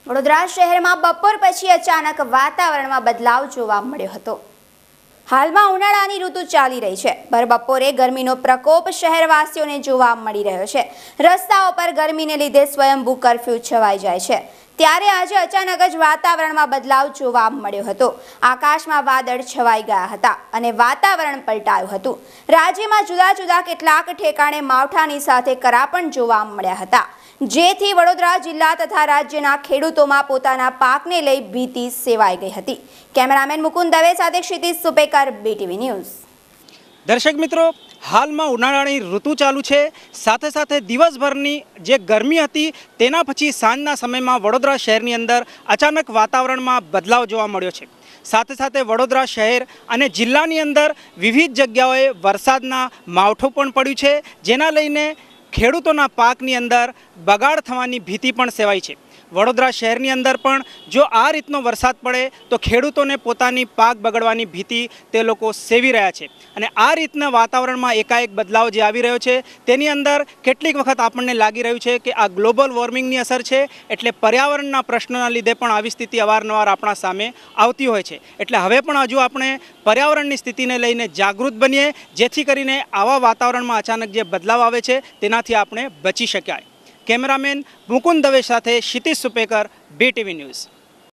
વડોદરા શહેરમાં બપોર પછી અચાનક વાતાવરણમાં બદલાવ જોવા મળ્યો હતો। હાલમાં ઉનાળાની ઋતુ ચાલી રહી છે। ભર બપોરે ગરમીનો પ્રકોપ શહેરવાસીઓને જોવા મળી રહ્યો છે। રસ્તાઓ પર ગરમીને લીધે સ્વયંભૂ કર્ફ્યુ છવાઈ જાય છે। ત્યારે આજે અચાનક જ વાતાવરણમાં બદલાવ જોવા મળ્યો હતો। આકાશમાં વાદળ છવાઈ ગયા હતા અને વાતાવરણ પલટાયું હતું। રાજ્યમાં જુદા જુદા કેટલાક ઠેકાણે માવઠાની સાથે કરા પણ જોવા મળ્યા હતા, જેથી વડોદરા જિલ્લા તથા રાજ્યના ખેડૂતોમાં પોતાના પાકને લઈ ભીતિ સેવાઈ ગઈ હતી। કેમેરામેન મુકુંદ દવે સાથે ક્ષિતિજ સુપેકર, BTV ન્યૂઝ। દર્શક મિત્રો, હાલમાં ઉનાળાની ઋતુ ચાલુ છે, સાથે સાથે દિવસભરની જે ગરમી હતી તેના પછી સાંજના સમયમાં વડોદરા શહેરની અંદર અચાનક વાતાવરણમાં બદલાવ જોવા મળ્યો છે। સાથે સાથે વડોદરા શહેર અને જિલ્લાની અંદર વિવિધ જગ્યાઓએ વરસાદના માવઠું પણ પડ્યું છે, જેના લઈને ખેડૂતોના પાકની અંદર બગાડ થવાની ભીતિ પણ સેવાઈ છે। વડોદરા શહેરની અંદર પણ જો આ રીતનો વરસાદ પડે તો ખેડૂતોને પોતાની પાક બગડવાની ભીતિ તે લોકો સેવી રહ્યા છે। અને આ રીતના વાતાવરણમાં એકાએક બદલાવ જે આવી રહ્યો છે તેની અંદર કેટલીક વખત આપણને લાગી રહ્યું છે કે આ ગ્લોબલ વોર્મિંગની અસર છે, એટલે પર્યાવરણના પ્રશ્નોના લીધે પણ આવી સ્થિતિ અવારનવાર આપણા સામે આવતી હોય છે। એટલે હવે પણ હજુ આપણે પર્યાવરણની સ્થિતિને લઈને જાગૃત બનીએ, જેથી કરીને આવા વાતાવરણમાં અચાનક જે બદલાવ આવે છે તેનાથી આપણે બચી શકાય। કેમેરામેન મુકુંદ દવે સાથે ક્ષિતિજ સુપેકર, BTV ન્યૂઝ।